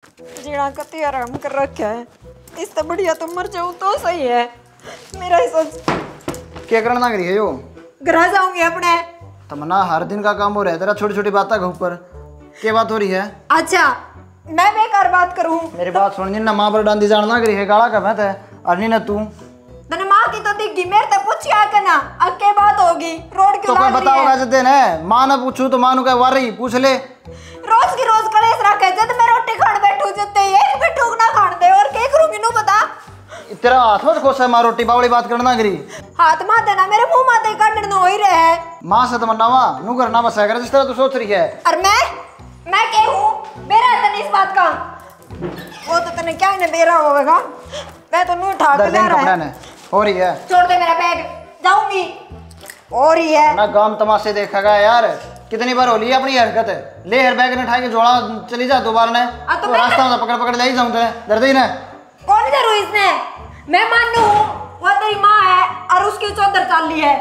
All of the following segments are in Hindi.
जीना कति आराम कर रखा है, इससे बढ़िया तो मर जाऊं तो सही है। मेरा ही सोच क्या करना करी है यो? घर जाऊंगी अपने। तमन्ना हर दिन का काम हो रहा है तेरा, छोटी छोटी बातों के ऊपर क्या बात हो रही है? अच्छा मैं बेकार बात करूं? मेरी बात सुन, ना माँ पर डांदी जानना करी है, गाला का मैं और नहीं ना तू। तने माँ की तो दिखी, मेरे से पूछिया करना अब क्या बात होगी। रोड क्यों तो कोई लाग रही बताओगा है? जब दिन है माँ ना पूछू तो माँ का वारी पूछ ले। रोज की रोज कलेश रखे, जब मैं रोटी खान बैठू जते एक भी टूक ना खान दे, और क्या करूंगी नु बता। तेरा हाथ मत खोसा माँ, रोटी बावड़ी बात करना करी। हाथ मार देना, मेरे मुंह माते काटना हो ही रहे है। माँ से तमन्ना वहाँ नू करना बस है जिस तरह तू सोच रही है। और मैं क्या हूँ? मेरा तने इस बात का वो तो तने क्या ने बेरा होगा। मैं तो नू ठाक ले रहा है। हो रही है, छोड़ दे मेरा बैग, जाऊंगी। हो रही है ना गांव तमाशे देखेगा यार, कितनी बार हो ली अपनी हरकत। ले हर बैग ने उठा के जोड़ा चली जा दोबारा ने तो रास्ता में पकड़ पकड़ ले ही जाऊं तेरे दर्द ही ना। कौन जरूर इसने? मैं मानू वो तेरी माँ है और उसकी चौधर चाल ली है,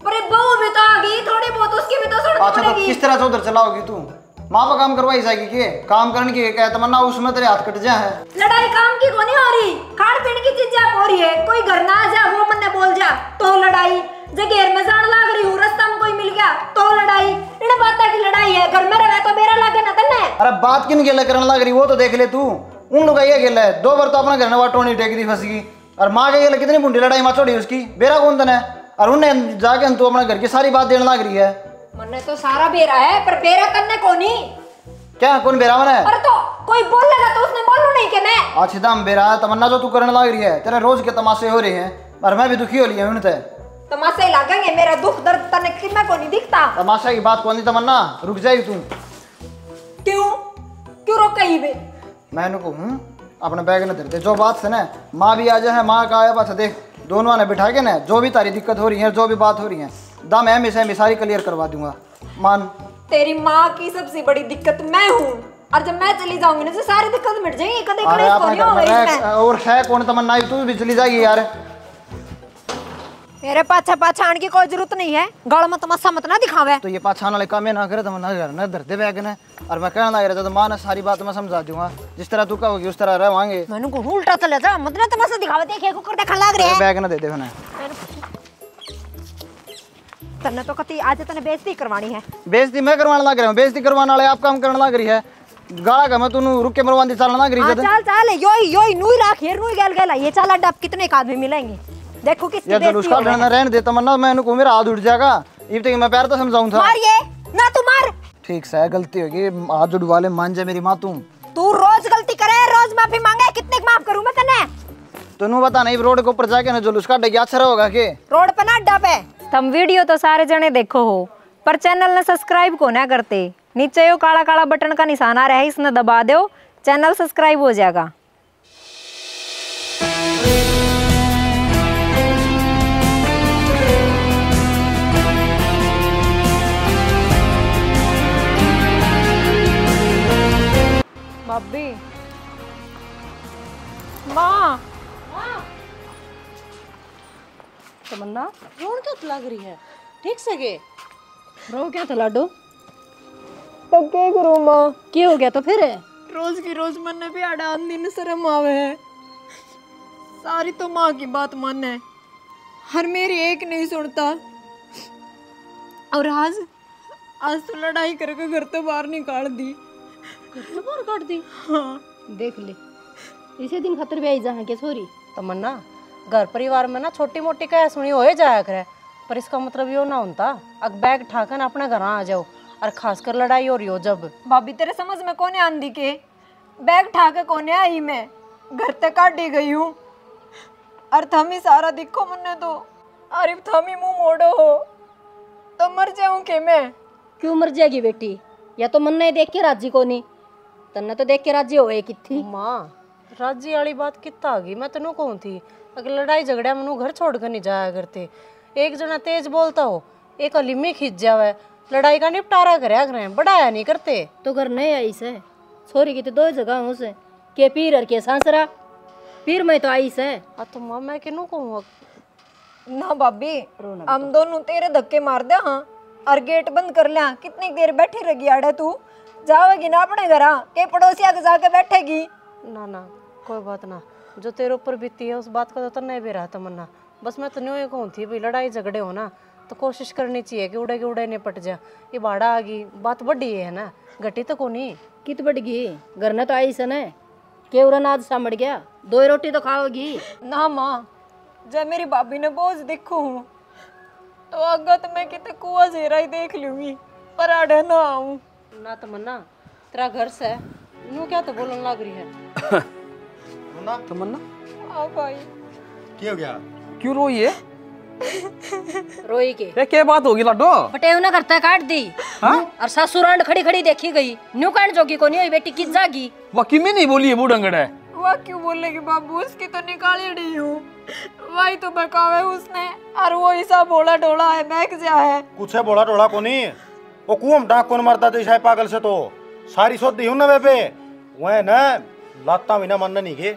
पर ये बहू भी तो आ गई, थोड़ी बहुत उसकी भी तो सड़क अच्छा तो किस तरह से उधर चलाओगी तू? माँ पर काम करवाई जाएगी के काम करने की क्या तमन्ना, उसमें तेरे हाथ कट जा है। लड़ाई काम की को नहीं हो रही, खान पीने की चीजें हो रही है। कोई घर ना आ जा वो मन बोल जा तो लड़ाई, जगह में जान लाग रही हूँ रास्ता में कोई मिल गया तो लड़ाई। इन बात की लड़ाई है, घर में रहे तो मेरा लागे ना तन्ने। अरे बात किन गेला करने लग रही वो तो देख ले तू। उन लोग ये गेला है 2 बार तो अपना घर में वाटो नहीं टेक दी फंस गई, और माँ के गेला कितनी बुंडी लड़ाई माँ छोड़ी उसकी, बेरा कौन तने? और उन्हें जाके तू अपने घर की सारी बात देने लग रही है। मन्ने तो सारा बेरा है, पर बेरा तन्ने को नहीं। क्या कौन बेरा मन है? अरे तो कोई बोलेगा तो उसने बोलू नहीं कि मैं अच्छी दाम बेरा है तमन्ना जो तू करने लग रही है। तेरे रोज के तमाशे हो रहे हैं और मैं भी दुखी हो लिया हूं उनसे। तमाशे ही लागेंगे, मेरा दुख दर्द तने कितना को नहीं दिखता। तमाशा की बात कौन नहीं तमन्ना, रुक जाएगी तू। क्यों क्यों रोक कहीं बे? मैं कहूँ अपने बैग न धरते जो बात से ना माँ भी आ जाए, माँ का आया पास देख दोनों ने बिठा के ना जो भी तारी दिक्कत हो रही है जो भी बात हो रही है दाम है मैं सारी क्लियर करवा दूंगा। मान तेरी माँ की सबसे बड़ी दिक्कत मैं हूँ, और जब मैं चली जाऊंगी ना तो सारी दिक्कत मिट जाएगी। कदे कदे इसको नहीं होगा इसमें। और है कौन तमन्ना, तू भी चली जाएगी यार। मेरे पाछा पाछा आने की कोई जरूरत नहीं है, गल में तमाशा मत ना दिखावे। तो ये पाछा वाले काम ना करे तमन्ना घर न धरते बैग ने, और मैं कहना लग रहा था तो माँ ने सारी बात मैं समझा दूंगा, जिस तरह तू कहोगी उस तरह रवांगे। मैंने को उल्टा चले जा, मत ना तमाशा दिखावे, देखिए कुकर देखा लग रहा है। बैग न दे दे मैंने। तन्ने तो कति आज तने बेइज्जती करवानी है। बेइज्जती मैं करवाने लग रहा हूं, बेइज्जती करवाने वाले आप काम करने लग रही है। गाला का मैं तू रुक के मरवांदी चलना लग रही है। चल चल योई नूई राख हेर नूई गेल गेला ये चल अड्डा कितने आदमी मिलेंगे, देखो किसकी ये जुलूस का रहने रहने दे तमन्ना, मैं इनको मेरा हाथ उठ जाएगा इब तक मैं प्यार तो समझाऊं था। मार ये ना तू मार। ठीक से गलती होगी, हाथ जुड़वा ले मान जा मेरी माँ। तू रोज गलती करे रोज माफी मांगे, कितने माफ करूं मैं तने? तू बता नहीं रोड के ऊपर जाके ना जुलूस का डगिया अच्छा होगा के रोड पे ना अड्डा पे। तुम वीडियो तो सारे जने देखो हो पर चैनल ने सब्सक्राइब को ना करते, नीचे यो काला काला बटन का निशान आ रहा है इसने दबा दो, चैनल सब्सक्राइब हो जाएगा। भाभी माँ तमन्ना रोन क्यों लग रही है? ठीक से गे रो क्या था लाडो? तो क्या करूं माँ, क्या हो गया तो फिर? रोज की रोज मन भी आडान दिन शर्म आवे है। सारी तो माँ की बात माने, हर मेरी एक नहीं सुनता। और आज तो लड़ाई करके घर तो बाहर निकाल दी। तो बाहर काट दी? हाँ देख ले इसे दिन खतर भी आई जहाँ के छोरी। तमन्ना घर परिवार में ना छोटी मोटी कह सुनी हो जाया करे, पर इसका मतलब यो ना होता अब बैग ठाकर अपने घर आ जाओ, और खासकर लड़ाई हो रही हो जब। भाभी तेरे समझ में कोने आंदी के बैग ठाके कोने आई, मैं घर तक काटी गई हूँ और थमी सारा दिखो मन्ने तो, अरे थमी मुंह मोड़ो हो तो मर जाऊं के मैं। क्यों मर जाएगी बेटी, या तो मन नहीं देख के राजी को नहीं, तन्ने तो देख के राजी होए किथी। माँ राजी वाली बात कितना आ गई, मैं तेनों कहूँ थी अगर लड़ाई झगड़ा मनु घर छोड़कर नहीं जाया करते। एक जना तेज बोलता हो, एक अलिमी खींच जावे, लड़ाई का निपटारा करया करें, बढ़ाया नहीं करते। तो घर नहीं आई से छोरी की तो 2 जगह हूँ से के पीर और के सांसरा, पीर मैं तो आई से। तो माँ मैं किनू कहूँ ना भाभी हम दोनों तेरे धक्के मार दे हाँ, और गेट बंद कर लिया। कितनी देर बैठी रही आड़े तू, जावेगी ना अपने घर के पड़ोसिया के जाके बैठेगी। ना ना कोई बात ना, जो तेरे ऊपर बीती है उस बात का तो नहीं भी रहा तमन्ना। बस मैं तो ये कहूँ थी भाई लड़ाई झगड़े हो ना तो कोशिश करनी चाहिए कि उड़े के उड़े निपट जा। ये बाड़ा आ गई बात बड़ी है ना, घटी तो को नहीं कित बढ़ गई घर ने तो आई सन है केवरन आज समझ गया 2 रोटी तो खाओगी ना माँ, जब मेरी भाभी ने बोझ देखो हूँ तो आगे तो मैं कितने कुआ जेरा ही देख लूंगी, पर आड़े ना आऊं ना तमन्ना। तेरा घर से नू क्या तो बोलने लग रही है। तमन्ना आ भाई क्या हो गया? क्यों रोई है? रोई के ये क्या बात होगी लाडो? बटेव ने करता काट दी और ससुराल खड़ी खड़ी देखी गई न्यू काट जोगी को नहीं हुई बेटी किस जागी वकी में नहीं बोली है बूढ़ंगड़ है। वह क्यों बोलेगी बाबू, उसकी तो निकाली रही हूँ, वही तो बकावे उसने, और वो ऐसा बोला ढोला है बैग जा है। कुछ है बोला टोला को नहीं, वो कुआं में डाक कौन मरता था शायद पागल से, तो सारी सोच दी हूं ना बेबे वह ना लाता भी ना मन नहीं के।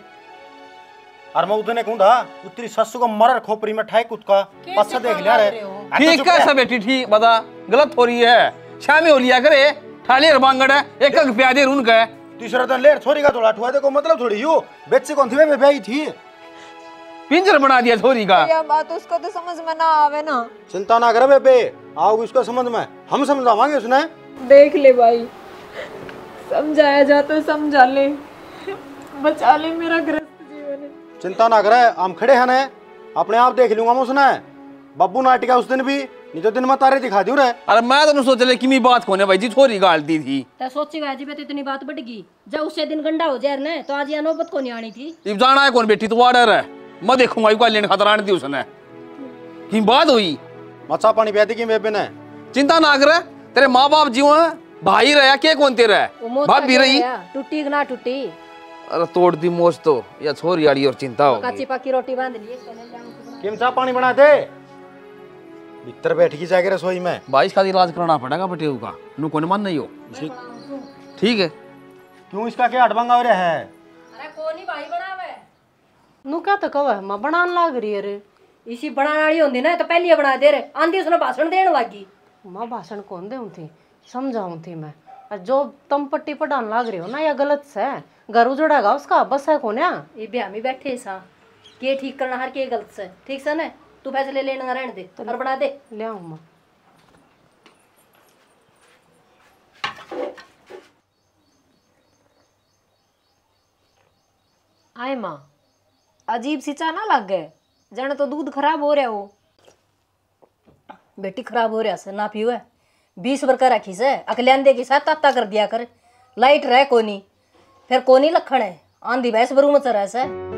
और मैं उतने कहूँ था तेरी ससु को मरर खोपड़ी में ठाई कुछ का पत्थर देख लिया रे। ठीक कैसा बेटी ठीक बता, गलत हो रही है। शामी हो लिया करे ठाली बांगड़ है एक एक प्यादे रून का तीसरा दिन लेर छोरी का थोड़ा ठुआ देखो मतलब थोड़ी यू बेची कौन थी बेबे आई थी, पिंजर बना दिया छोरी का। यह बात उसको तो समझ में ना आवे ना। चिंता ना करे बेबे, आओगे उसको समझ में, हम समझावांगे उसने। देख ले भाई, समझाया जा तो समझा ले, बचा ले मेरा गृहस्थ जीवन है। चिंता ना करे, हम खड़े हैं ने, अपने आप देख लूंगा मैं उसने। बब्बू नाटिका उस दिन भी नहीं तो दिन में तारे दिखा दियो रे। अरे मैं तो सोच ले कि बात कोने भाई जी छोरी गालती थी। तो सोची गया जी पे तो इतनी बात बढ़ गई, जब उससे दिन गंडा हो जाए ना तो आज ये नौबत को नहीं आनी थी। अब जाना है कौन बेटी तो ऑर्डर है, मैं देखूंगा को लेने खतरा नहीं थी उसने। की बात हुई मचा पानी पिया दी की बेबे ने। चिंता ना कर, तेरे माँ बाप जीव है, भाई रहा के कौन तेरा भाभी भी रही टूटी ना टूटी। अरे तोड़ दी मोज तो या छोरी आड़ी और चिंता हो कच्ची पक्की रोटी बांध ली किम चाह पानी बना दे भीतर बैठ की जाके रसोई में। भाई इसका इलाज कराना पड़ेगा बटेऊ का, नु कोने मन नहीं हो ठीक है। क्यों इसका क्या अड़बंगा हो रहा है? अरे कोनी भाई बनावे नू क्या तो कवा मां बनाने लग रही है रे। इसी बनाने वाली होंदी ना तो पहले बना दे रे, आंधी उसने भाषण देने लगी। मां भाषण कौन दे थी समझाऊं थी मैं, और जो तुम पट्टी पढ़ाने लग रही हो ना या गलत से घर उजड़ेगा उसका बस है कौन है। ये ब्याह में बैठे सा के ठीक करना हर के गलत से ठीक से ना, तू फैसले लेना रहने दे और बना दे ले आऊं मां। आए माँ, अजीब सी चा ना लग गए, जन तो दूध खराब हो रहा हो। बेटी खराब हो रहा से ना पियो है 20 वर्ष का रखी से अकलियान की साथ ताता कर दिया कर, लाइट रहे कोनी फिर कोनी लखण है आंधी भैंस बरू में चरा से।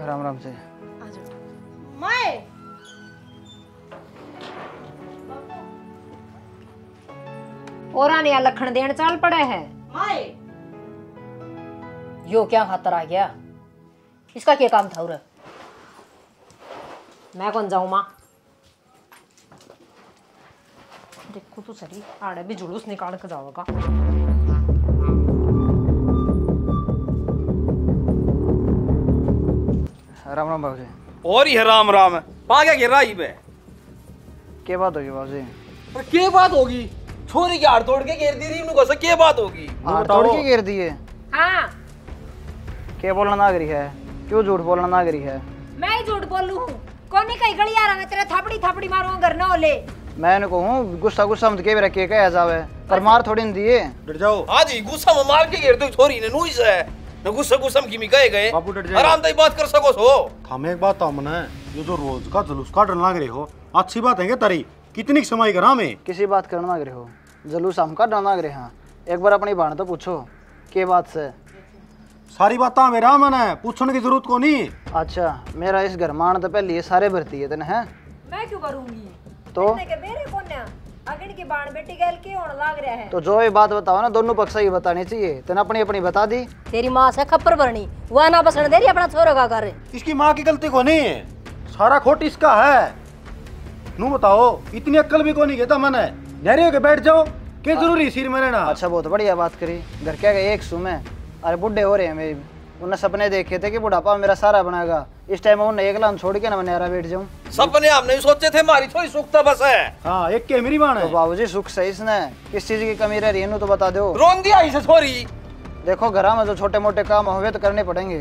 राम राम से। माए और आने लखन देन चाल पड़े है। माए यो क्या खातर आ गया, इसका क्या काम था उरे? मैं कौन जाऊं माँ, देखो तो सही आड़े भी जुलूस निकाल के जाओगा। राम राम बाबू जी। और ही है राम राम पा गया गिर रही पे। क्या बात होगी बाबू जी? क्या बात होगी, छोरी की हाथ तोड़ के घेर दी रही उनको क्या बात होगी? हाथ तोड़ के घेर दिए? हाँ क्या बोलना नागरी है, क्यों झूठ बोलना नागरी है? मैं ही झूठ बोलू हूँ, कोनी कहीं गली आ रहा मैं तेरे थापड़ी थापड़ी मारूंगा घर ना होले। मैंने कहूँ गुस्सा गुस्सा मत के रखे कह जावे, पर मार थोड़ी न दिए। डर जाओ आज ही गुस्सा में मार के घेर दो छोरी ने नुई से न गुस्सा गुस्सा में गए गए बापू डर जाए। आराम से बात कर सको सो। हम एक बात तो मने ये जो रोज का जुलूस का डर लग रहे हो अच्छी बात है क्या तारी कितनी समय करा में किसी बात करना नाग रहे हो, जलूस हम का डालना रहे हैं। एक बार अपनी बहन तो पूछो के बात से। सारी बात मेरा मैंने पूछने की जरूरत को नहीं। अच्छा मेरा इस घर मान तो पहले ये सारे भरती है तेने है मैं क्यों करूंगी तो मेरे कौन है, अगड़ की बाण बेटी गैल की होने लाग रहा है। तो जो ये बात बताओ ना, दोनों पक्ष ही बतानी चाहिए। तेने अपनी अपनी बता दी। तेरी माँ से खप्पर भरनी, वह ना बसने दे रही अपना छोरा का कर। इसकी माँ की गलती को नहीं, सारा खोट इसका है। नू बताओ, इतनी अक्ल भी को नहीं कहता मैंने। नहरे होके बैठ जाओ, क्या जरूरी सिर में रहना। अच्छा बहुत बढ़िया बात करी। घर क्या गए एक सुम है, अरे बुढ़े हो रहे हैं मेरे। उन्हें सपने देखे थे कि बुढ़ापा मेरा सारा बनाएगा। इस टाइम उन्हें एक लाम छोड़ के ना मैं नहरा बैठ जाऊं। सपने हमने भी सोचे थे, हमारी थोड़ी सुखता बस है। हाँ, एक के मेरी बाण तो है। बाबूजी सुख सही इसने किस चीज की कमी रह रही है तो बता दो। रोन दिया इसे छोरी। देखो घर में जो छोटे मोटे काम हुए तो करने पड़ेंगे।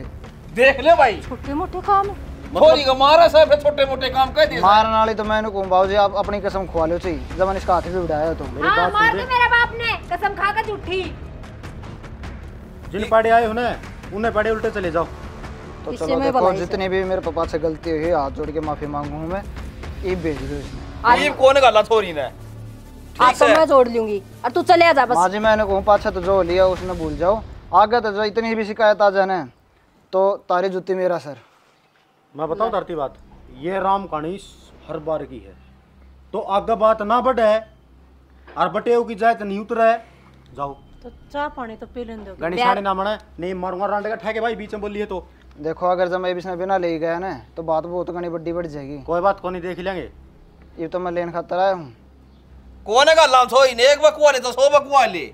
देख ले भाई, छोटे मोटे काम छोरी का मारा सब छोटे मोटे काम कर दिए। मारने वाली तो मैंने कहूँ बाबूजी आप अपनी कसम खुआ लो चाहिए। जब मैंने इसका हाथ भी उठाया तो मेरी हाँ, बात मार सुन दे ले। मेरे बाप ने कसम खाकर झूठी। जिन पाड़े आए हो ना, उन्हें पाड़े उल्टे चले जाओ। तो इससे चलो मैं देखो भलाई से- जितनी भी मेरे पापा से गलती हुई हाथ जोड़ के माफी मांगू हूँ मैं। ये भेज दो इसमें। ये कौन गला छोरी ने? आज तो मैं जोड़ लूंगी और तू चले जा बस। माँ जी मैंने कहूँ पाछा तो जो लिया उसने भूल जाओ। आगे तो जो इतनी भी शिकायत आ जाए तो तारी जुत्ती मेरा सर। मैं बताऊं धरती बात, ये राम कहानी हर बार की है। तो आगे बात ना बढ़े और बटेव की जाए तो नहीं उतरे। जाओ तो चाय पानी तो पी लेने दो। गणी साढ़े ना मने नहीं मारूंगा रांडे का ठेके भाई बीच में बोलिए तो। देखो अगर जब मैं इसने बिना ले गया ना तो बात बहुत घनी बड्डी बढ़ जाएगी। कोई बात को नहीं, देख लेंगे। ये तो मैं लेन खातर आया हूँ। कौन गला छोरी ने? एक बकवा ले तो 100 बकवा ले।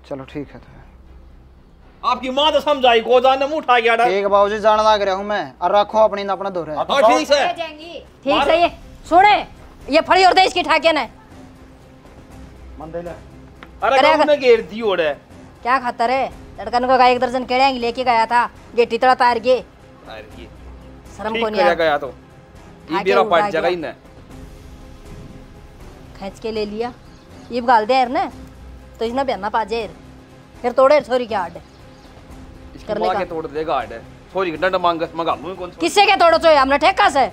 चलो ठीक है। तो आपकी माँ तो समझाई को जाने मुंह उठा गया। ठीक है बाबूजी जान लग रहा हूँ मैं। और रखो अपनी ना अपना दो रहा है। हाँ ठीक है। ठीक है ये सुने, ये फड़ी और दे इसकी ठाके ना। मन दे ले। अरे करेगा। गाँव में घेर दी ओढ़े। क्या खाता रे? लड़कन को 1 दर्जन केड़े लेके गया था, गेटी तड़ा तार के। अरे ये शर्म ठीक को नहीं किया आया। गया तो ये आगे बेरा उड़ा पाट जगह गया। ही ना। खींच के ले लिया, ये गाल दे यार ना, तो इसने बहना पा जाए फिर तोड़े छोरी के हाड। इसकी करने माँ का। के तोड़ देगा आड़े। छोरी के डंडा मांग मंगा लूं कौन सा? किससे क्या तोड़ो चो हमने ठेका से।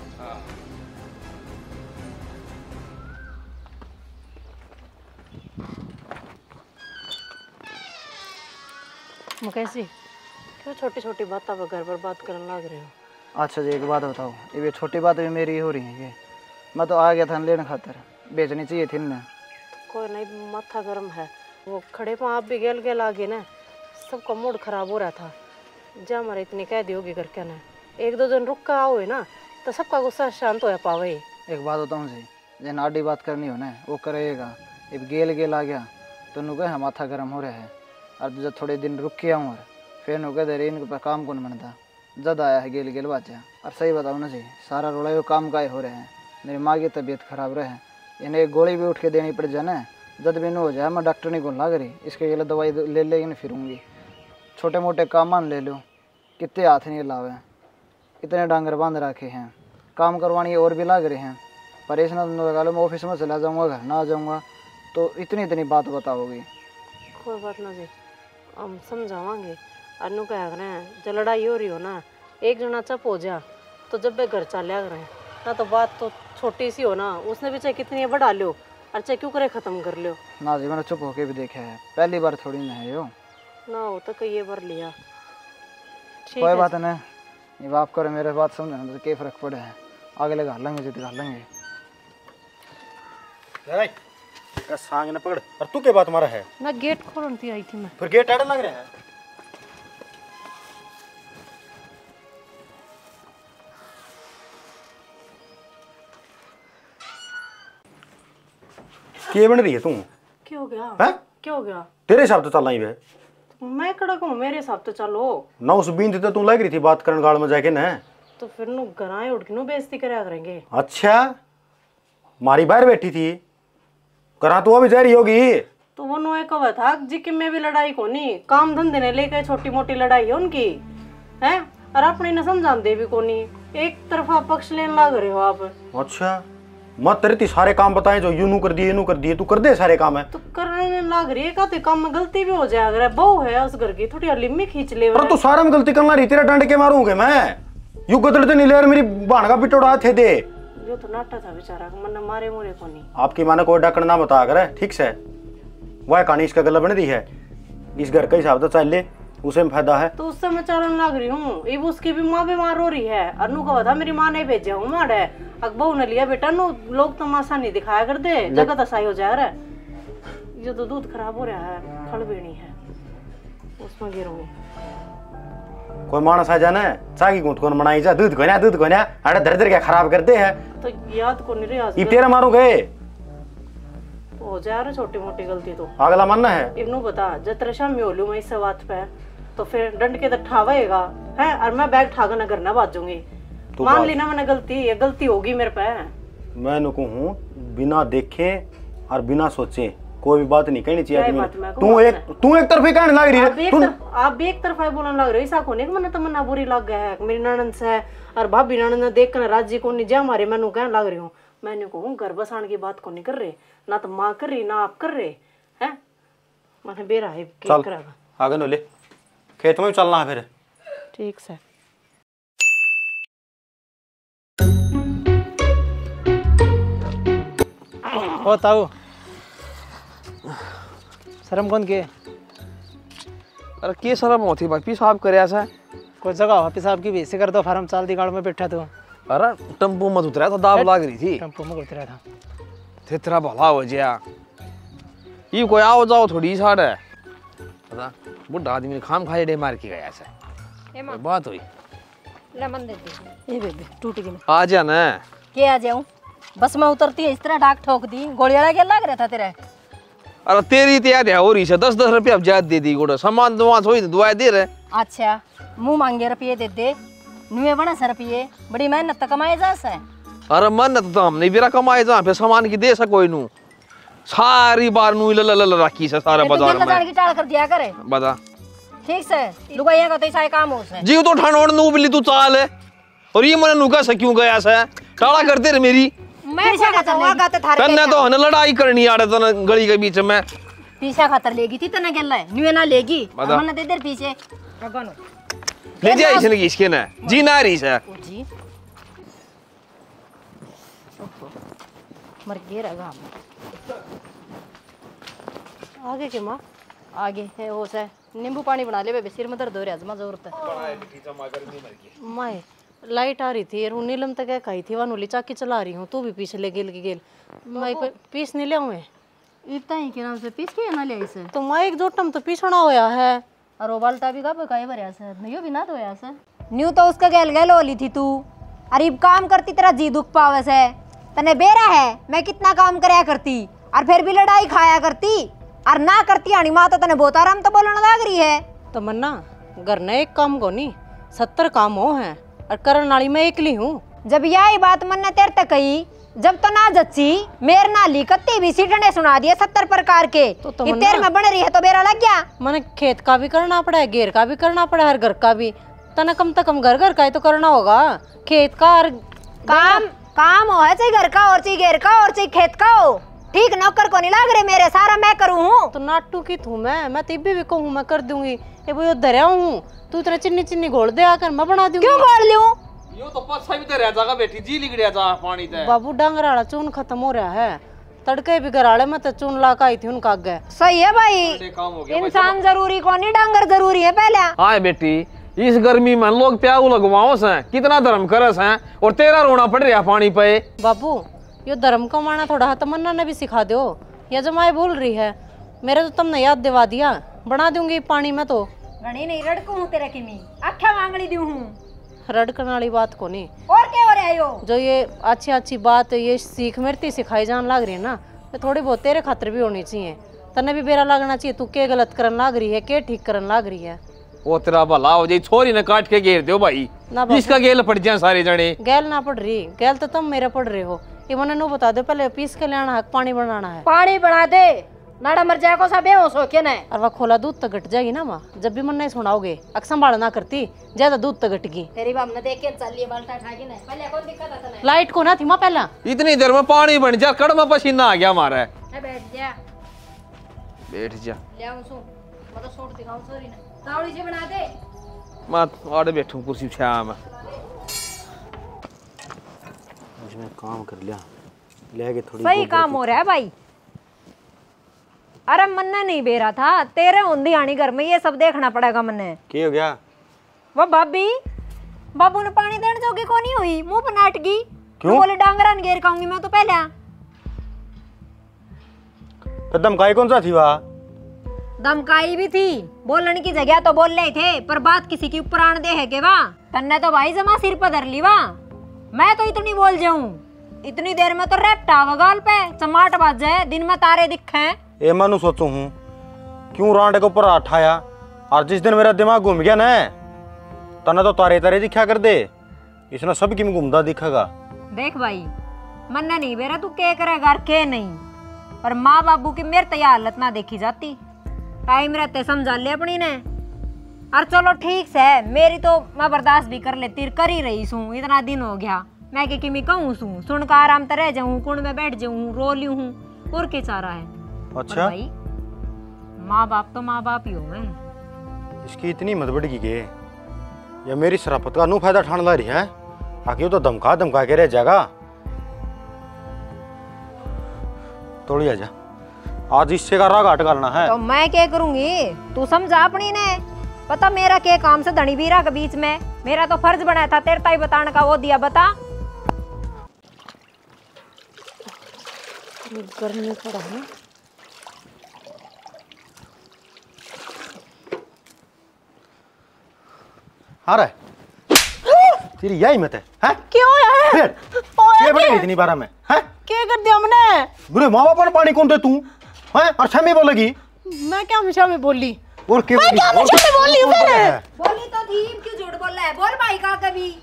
मुकेशी, क्यों छोटी छोटी बातों पर घर पर बात करने लग रहे हो? अच्छा जी एक बात बताओ, ये छोटी बात भी मेरी हो रही है। ये मैं तो आ गया था लेने खातर, बेचनी चाहिए थी इनने। कोई नहीं, माथा गर्म है। वो खड़े पर आप भी गेल गेल आगे ना, सबका मूड खराब हो रहा था। जब हमारे इतनी कैदी होगी घर के ना, 1-2 दिन रुक कर आओ ना तो सबका गुस्सा शांत हो पावे। एक बात बताऊँ जी, जिन आडी बात करनी हो ना वो करेगा। अब गेल गेल आ गया तो नु कहे माथा गर्म हो रहा है। और जब थोड़े दिन रुक के आऊँ और फिर नु कह दे रहे इनके पास काम कौन बनता। जद आया है गेल गेल बाजा। और सही बताओ ना जी, सारा रोड़ा वो काम का ही हो रहे हैं। मेरी माँ की तबीयत खराब रहे, इन्हें एक गोली भी उठ के देनी पड़ जाए ना, जद भी न हो जाए मैं डॉक्टर नहीं बोलना करी इसके लिए दवाई ले लेकिन फिरूंगी। छोटे मोटे काम मान ले लो, कितने हाथ नहीं लावे, इतने डांगर बांध रखे हैं, काम करवानी और भी लाग रहे हैं। पर इस ना लगा लो मैं ऑफिस में चला जाऊंगा, घर ना आ जाऊंगा तो इतनी इतनी बात बताओगी। कोई बात ना जी, हम समझावांगे। अनु कह रहे हैं जो लड़ाई हो रही हो ना, एक जना चुप हो जा तो जब वे घर चले रहे ना, तो बात तो छोटी सी हो ना, उसने भी चाहे कितनी बढ़ा लो और चाहे क्यों करे ख़त्म कर लो ना जी मैंने चुप होके भी देखा है, पहली बार थोड़ी ना है यो। ना हो तो कई बार लिया। ठीक कोई है बात नहीं, ये बाप करे मेरे बात समझना तो क्या फर्क पड़े है। आगे लगा लेंगे जिद कर लेंगे। सांग न पकड़। और तू के बात मारा है? मैं गेट खोलने थी आई थी मैं। फिर गेट आड़े लग रहे हैं। क्या बन रही है तू? क्या हो गया? हैं? क्या हो गया? तेरे हिसाब तो चल रही है मैं कड़ा कहूँ मेरे हिसाब तो चलो। ना। उस बीन तो तू लग रही थी बात करने गाड़ में जाके ना। तो फिर नु घराए उठ के नु बेइज्जती करा करेंगे। अच्छा, मारी बाहर बैठी थी, करा तू अभी जा रही होगी। तो वो नो एक कहा था जिक्की में भी लड़ाई को नहीं, काम धंधे ने लेकर छोटी मोटी लड़ाई है उनकी, हैं? और अपने ने समझान दे भी को नहीं, एक तरफा पक्ष लेने लग रहे हो आप। अच्छा, मत तेरे सारे काम बताए जो यूं कर दिए, यूं कर दिए, तू कर दे सारे काम है। तो करने लग रही है, कहते काम में गलती भी हो जाए। अगर बहू है उस घर की, थोड़ी लिम्मी खींच ले। पर तू सारा में गलती करना रही, तेरा डंड के मारूंगे मैं। यू गदड़ते नहीं ले, मेरी बहन का पिट उड़ा थे दे। जो तो नाटा था बेचारा, मन मारे मोरे को नहीं। आपकी माँ ने कोई डकड़ ना बता कर, ठीक से वह कहानी इसका गला बन दी है। इस घर का हिसाब तो चल ले, उसे में फायदा है। तो उससे मैं चलन लग रही हूँ। अब उसकी भी माँ बीमार हो रही है। अनु का बता मेरी माँ ने भेजा हूँ मारे अकबू ने लिया बेटा नु लोग तमाशा नहीं दिखाया कर दे जगह तसाई हो जा रहा है। ये तो दूध खराब हो रहा है, खड़बेड़ी है उसमें गिरूंगी। कोई मानस आ जाना चाय की घूट कौन बनाई जा दूध को ना अरे दर क्या खराब करते हैं। तो याद को नहीं रही तेरा मारू गए हो जा रहा छोटी मोटी गलती तो अगला मानना है। इवनू बता जतरे शाम में होलू मैं इस बात पे तो फिर डंड के तो ठावेगा है और मैं बैग ठाकर न करना बाजूंगी। मान ली ना मैंने गलती होगी मेरे पे। मैं नु कहूं बिना देखे और बिना सोचे कोई भी बात नहीं कहनी चाहिए। तू एक तरफ ही कहने लग रही है। आप भी एक तरफ बोलने लग रहे हो। ऐसा कोने मैंने तमन्ना बुरी लग गया है मेरी ननद से और भाभी ननद ने देख कर राजी को नहीं जा हमारे मैनू कहने लग रही हूँ। मैंने कहूँ घर बसाने की बात को नहीं कर रहे ना तो माँ कर रही ना आप कर रहे हैं। मैंने बेरा है चल आगे नो ले खेत में चलना है फिर। ठीक से ओ ताऊ शर्म कौन के? अरे के शर्म होती भाई पेशाब करे ऐसा कोई जगह हो पेशाब की भी इसे कर दो फार्म चाल दी गाड़ में बैठा तो। अरे टेम्पो मत उतरा तो दाब लाग रही थी। टेम्पो में उतरा था तेरा भला हो गया। ये कोई आओ जाओ थोड़ी साड़ है पता बुढ़ा आदमी ने खाम खाए डे मार के गया ऐसा बात हुई। लेमन दे दे। ये बेबे टूट गई। आ जा ना के आ जाऊं बस मैं उतरती है इस तरह डाक ठोक दी गोलियां क्या लग रहा था तेरा। अरे तेरी तैयारी हो रही है 10-10 रुपया अब ज्यादा दे दी गोड़ा सामान दुआ सोई दुआ दे रहे। अच्छा मुंह मांगे रुपये दे दे नुए बड़ा सा रुपये बड़ी मेहनत तो कमाए जा से। अरे मेहनत तो हम नहीं बेरा कमाए जा फिर सामान की दे सको नू सारी बार नू ल रखी से सारे बाजार में की टाल कर दिया करे बता ठीक से लुगाइया का तो ऐसा काम हो से जी तो ठंडोड़ नू बिल्ली तू चाल है और ये मैंने नुका से क्यों गया से टाला करते रे मेरी मैं तन्ने तो हन लड़ाई करनी आ रहा था गली के बीच में पीछा खातर लेगी थी तना गेल नुए ना लेगी हमने दे दे पीछे ले जा इसने की इसके ना जी ना रही से जी मर गया रगा आगे के माँ आगे है हो से नींबू पानी बना ले बेबे सिर में दर्द हो रहा है जमा जरूरत है। माए लाइट आ रही थी और नीलम तक खाई थी वानोली चाकी चला रही हूँ तू भी पीछे ले गेल मैं पीस नहीं लिया मैं इतना ही के नाम से पीस के ना ले इसे तो मैं एक जोटम तो पीछना होया है और बाल्टा भी का काई भरया से नहीं भी ना धोया से न्यू तो उसका गैल गैल होली थी तू। अरे काम करती तेरा जी दुख पावे से तने बेरा है मैं कितना काम करया करती और फिर भी लड़ाई खाया करती और ना करती आनी माँ तो तने बहुत आराम तो बोलने लग रही है। तो मन्ना घर ने एक काम को नहीं 70 काम हो हैं और करण वाली मैं एकली हूँ। जब यही बात मन ने तेरे तक कही जब तो ना जच्ची मेर नाली कत्ती भी सीटने सुना दिए 70 प्रकार के तो तेरे में बन रही है तो बेरा लग गया। मैंने खेत का भी करना पड़ा है घेर का भी करना पड़ा है घर का भी तना कम से कम घर का ही तो करना होगा खेत का और काम हो है चाहे घर का और चाहे घेर का और चाहे खेत का हो ठीक नौकर को नहीं लाग रहे मेरे सारा मैं करूँ हूँ। तो नाटू की थू मैं तिब्बी भी कहूँ मैं कर दूंगी ये वो धरिया हूँ तू इतना चिन्नी घोल दे आकर मैं बना दूंगी। क्यों घोल लूं? यो तो पछा भी रह जागा बेटी जी लिगड़िया जा पानी ते बाबू डांगराड़ा चून खत्म हो रहा है तड़के भी घराड़े में तो चून ला आई थी उनका आगे। सही है भाई इंसान जरूरी को नहीं डांगर जरूरी है पहले। हाँ बेटी इस गर्मी में लोग प्याऊ लगवाओ से कितना धर्म करस हैं और तेरा रोना पड़ रहा पानी पे। बाबू यो धर्म कमाना थोड़ा तमन्ना ने भी सिखा दो या जमाए बोल रही है मेरे तो तुमने याद दिवा दिया बना दूंगी पानी में तो घणी नहीं रड़कू हूँ तेरे की मी आख्या मांगली दी हूँ रड़कने वाली बात को नहीं और क्या हो रहा है यो जो ये अच्छी बात ये सीख मेरती सिखाई जान लग रही है ना तो थोड़ी बहुत तेरे खातिर भी होनी चाहिए तने भी बेरा लगना चाहिए तू के गलत करन लग रही है के ठीक करन लग रही है। वो तेरा भला हो जाए छोरी ने काट के घेर दो भाई इसका गेल पड़ जाए सारे जने गैल ना पड़ रही गैल तो तुम मेरे पड़ रहे हो ये मैंने नो बता दो पहले पीस के लेना है पानी बनाना है पानी बना दे नाड़ा मर जाए को सब बेहोश हो के ना और वह खोला दूध तो घट जाएगी ना माँ जब भी मन नहीं सुनाओगे अक्सर संभाल ना करती ज्यादा दूध तो घटगी तेरी बाप ने देख के चल लिए बाल्टा उठा के ना पहले कौन दिक्कत आता ना लाइट को ना थी माँ पहला इतनी देर में पानी बन जा कड़ में पसीना आ गया हमारा बैठ जा ले आऊं सो मतलब छोड़ दिखाऊं सॉरी ना तावड़ी से बना दे मैं आड़े बैठूं कुर्सी छाया में काम कर लिया ले के थोड़ी सही काम हो रहा है भाई। अरे मन्ने नहीं बेरा था, तेरे होंदी आनी घर में ये सब देखना पड़ेगा मन्ने। क्या हो गया? वो भाभी बाबू ने पानी देने जोगी को नहीं हुई, मुंह पर नाट गई। क्यों? बोले डांगरा ने घेर खाऊंगी मैं तो पहले। तो धमकाई कौन सा थी वहाँ? धमकाई भी थी, बोलने की जगह तो बोल रहे थे, पर बात किसी की ऊपर आन दे है के वाह। तन्ने तो भाई जमा सिर पर धर ली वाह। मैं तो इतनी बोल जाऊं, इतनी देर में तो रेपटा वगाल पे चमाट बाज जाए, दिन में तारे दिखे। ए मैं सोचू हूँ क्यों रांडे के ऊपर उठाया, और जिस दिन मेरा दिमाग घूम गया ना तना तो तारे तारे दिखा कर दे, इसने सब की घूमता दिखेगा। देख भाई मन्ना नहीं बेरा तू के करेगा के नहीं, पर माँ बाबू की मेरे तैयार हालत ना देखी जाती। टाइम रहते समझा ले अपनी ने। और चलो ठीक से मेरी तो मैं बर्दाश्त भी कर लेती, कर ही रही हूँ, इतना दिन हो गया। मैं के किमी कहूँ सूँ सुन का आराम तो रह जाऊँ, कुंड में बैठ जाऊँ, रो ली हूँ, और के चारा है। अच्छा भाई माँ बाप तो माँ बाप ही हो। मैं इसकी इतनी मत बढ़ गई या मेरी शराफत का फायदा ठान ला रही है, आगे तो धमका धमका के रह जाएगा। तोड़ी आ जा, आज इससे का राग हट करना है। तो मैं क्या करूंगी, तू समझा अपनी ने। पता मेरा क्या काम से धनी वीरा के बीच में, मेरा तो फर्ज बनाया था तेरे ताई बताने का, वो दिया बता। गर्मी पड़ा है। आ रहा है तेरी यही मत है, हैं? क्यों है? क्या बड़ी इतनी बारा में, हैं? क्या कर दिया हमने? बुरे माँ बाप ने पानी कौन दे तू, हैं? और छमी बोलेगी? मैं क्या हमेशा में बोली? और क्या मैं क्या हमेशा में बोली हूँ फिर? बोली तो थी, क्यों झूठ बोल रहा है? बोल भाई का कभी।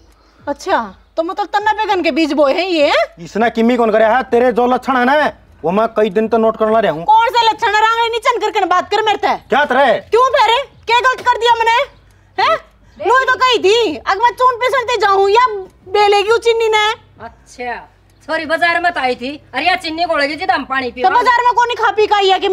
अच्छा तो मतलब तन्ना बैगन के बीज बोए हैं ये? इसने किमी कौन करे है? तेरे जो लक्षण है ना वो मैं कई दिन तक नोट करना रहा हूँ। कौन से लक्षण रांगड़ी नीचन करके बात कर मेरे से? क्या तेरे? क्यों फेरे? क्या गलत कर दिया मैंने? हैं? लो तो कही थी अगर मैं चून पिसड़ते जाऊं या बेलेगी उस चिन्नी ने। अच्छा सॉरी बाजार में तो आई थी, अरे यार चिन्नी कोड़ेगी जिद हम पानी पी। तो बाजार में कौन खा पी का आई है कि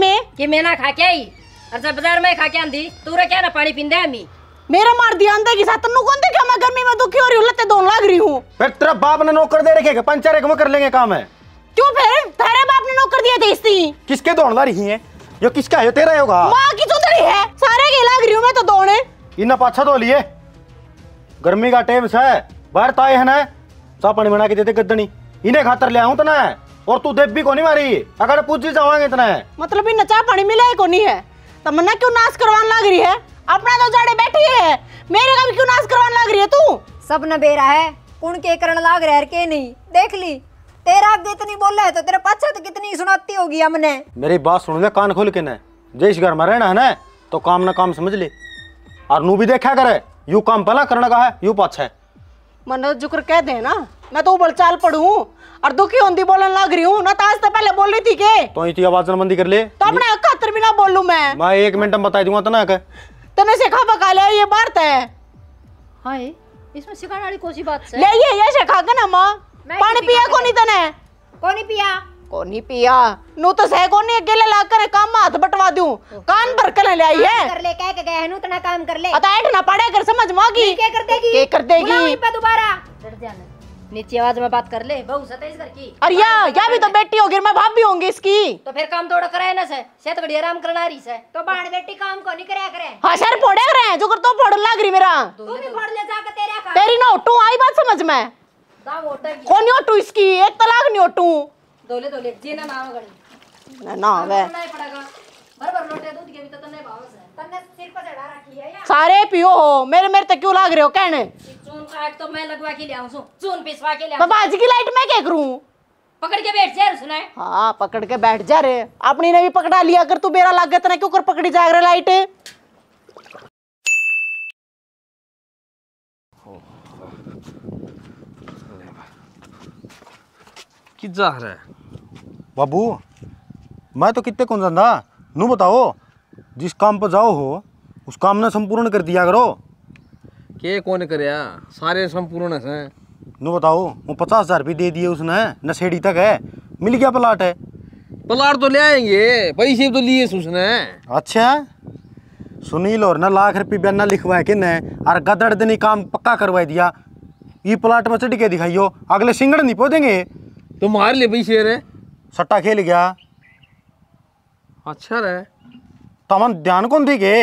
मैं ना खा के आई, और जब बाजार में खा के आंधी तू रे क्या ना पानी पींदे हमी मेरा मार दिया अंदर की साथ तन्नू कौन देखा मैं गर्मी में दुखी हो रही हूं, लत्ते दोन लाग रही हूं। फिर तेरा बाप ने नौकर दे रखे पंचर एक में कर लेंगे काम है। क्यों फिर तेरे बाप ने नौकर दिए थे इसकी? किसके दौड़ ला रही है? यो किसका है? तेरा होगा। मां की चुंदड़ी है, सारे के लाग रही हूं मैं तो दौड़े। इन्ना पाछा धो लिए, गर्मी का टाइम से बाहर ताए है ना, चा पानी बना के देते गद्दनी इन्हें खातर ले आऊं तना, और तू देव भी को नहीं मारी अगर पूछ जाओगे इतना। मतलब इन चाय पानी मिला है को नहीं है, तमन्ना क्यों नाश करवाने लग रही है? अपना तो जाड़े बैठी है, मेरे का भी क्यों नाश करवाने लग रही है तू? सब न बेरा है, कौन के करण लाग रहा है के नहीं, देख ली तेरा आगे इतनी बोल रहा है तो तेरे पाछे तो कितनी सुनाती होगी हमने। मेरी बात सुन ले कान खोल के न, जिस घर में रहना है ना तो काम ना काम समझ ले, और नू भी देखा करे यू काम पहला करने का है यू पाछा है। मन जुक्र कह दे ना, मैं तो उबल चाल पड़ू और दुखी होंदी बोलने लग रही हूँ ना, ताज तो पहले बोल रही थी के तो इतनी आवाज बंदी कर ले तो अपने खातर भी ना बोलूं मैं 1 मिनट में बता दूंगा तना के तने सिखा पका ले ये बात है। हाय इसमें सिखाने वाली कौन सी बात है? ले ये सिखा के ना माँ, पानी पिया को नहीं तने? कौन पिया? को नहीं पिया नू तो सह को नहीं अकेले ला कर काम में हाथ बटवा दूं, कान भर कर ले आई है। कर ले कह के गए हनु तना काम कर ले, अताएट ना पड़े कर समझ मागी क्या कर देगी? क्या कर देगी? बुलाओ इन पे दोबारा। डर जाना, नीचे आवाज में बात कर ले, बहू सतेज घर की। और या भी तो बेटी होगी, मैं भाभी होंगी इसकी। तो फिर काम थोड़ा कराए ना से, सेहत घड़ी आराम करना रही से। तो बाण बेटी काम को नहीं करया करे। हाँ सर फोड़े रहे हैं जो कर तो फोड़ लग रही मेरा। तू भी फोड़ ले जाके तेरे का। तेरी ना ओटू आई बात समझ में? दा वोटा की कौन नहीं ओटू इसकी, एक तलाक नहीं ओटू दोले दोले जीना ना घड़ी ना वे नहीं पड़ेगा। भर लोटे दूध के भी तो तन्ने भाव से तन्ने सिर पर चढ़ा रखी है या? सारे पियो हो, मेरे मेरे तक क्यों लाग रहे हो कहने? चून का तो मैं लगवा के ले आऊं सु, चून पिसवा के ले तो आऊं। बाजी की लाइट मैं क्या करूं? पकड़ के बैठ जा सुना है। हाँ पकड़ के बैठ जा रे, अपनी ने भी पकड़ा लिया कर, तू बेरा लाग गया तना क्यों कर पकड़ी जाग रहा लाइट? कि जा रहा है बाबू मैं तो कितने कौन जाना नू बताओ, जिस काम पर जाओ हो उस काम ने संपूर्ण कर दिया करो। के कौन करया सारे संपूर्ण है। नू बताओ वो 50,000 रुपये दे दिए उसने, नशेड़ी तक है, मिल गया प्लाट है। प्लाट तो ले आएंगे, पैसे तो लिए उसने। अच्छा सुनील और ना लाख रुपये बयाना लिखवा के न और गदड़ दिन काम पक्का करवा दिया, ये प्लाट में चढ़ के दिखाइयो, अगले सिंगड़ नहीं पहुंचेंगे। तो मार ले पैसे रे, सट्टा खेल गया। अच्छा रे तमन ध्यान कौन दी के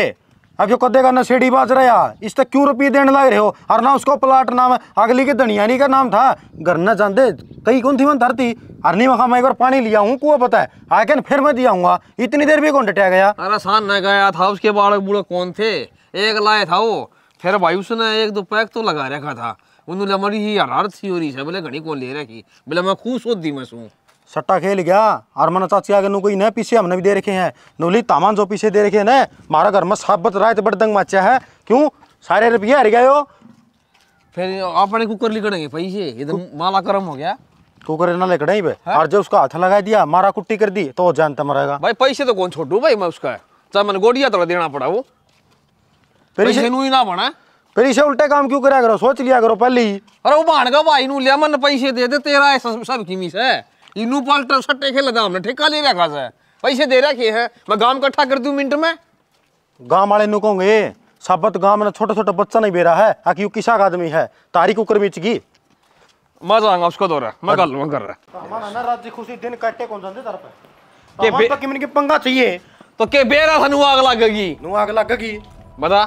अब जो कदे का नशेड़ी बाज रहा इस तक क्यों रुपये देने लग रहे हो और ना उसको प्लाट नाम अगली के धनियानी का नाम था घर न जानते कहीं कौन थी मन धरती और नहीं वहां मैं एक बार पानी लिया हूँ कुआ पता है आके फिर मैं दिया हूँ इतनी देर भी कौन डटिया गया। अरे सान न गया था उसके बालक बूढ़े कौन थे एक लाए था वो फिर भाई उसने एक दो पैक तो लगा रखा था उन्होंने मरी ही हरारत सी हो रही है बोले घनी कौन ले रखी बोले मैं खुश होती मैं सू सट्टा खेल गया और मन चाची आगे कोई न पीछे हमने भी दे रखे हैं नोली तामान जो पीछे दे रखे हैं ना हमारा घर में साबत रात बड़दंग मचा है क्यों सारे रुपये हर गए हो फिर अपने कुकर लिखड़ेंगे पैसे इधर माला करम हो गया कुकर ना लेकर पे और जब उसका हाथ लगा दिया मारा कुट्टी कर दी तो जानता मरेगा भाई पैसे तो कौन छोड़ू भाई मैं उसका चाहे मैंने गोड़िया थोड़ा देना पड़ा वो पैसे नू ही ना बना फिर इसे उल्टे काम क्यों करा करो सोच लिया करो पहले ही। अरे वो भाण का भाई नू लिया मन पैसे दे दे तेरा ऐसा सब की मिस है इनू पलट सट्टे खेल लगा हमने ठेका ले रखा है पैसे दे रखे हैं मैं गांव इकट्ठा कर दूं मिनट में गांव वाले नु कहोगे साबत गांव में छोटा छोटा बच्चा नहीं बेरा है आखिर किसा का आदमी है तारी कुकर बीच की मजा आऊंगा उसको दौरा मैं कर लूंगा कर रहा ना राज्य खुशी दिन काटे कौन जानते तार पे के किमन के पंगा चाहिए तो के बेरा था नु आग लगेगी नु आग लगेगी बता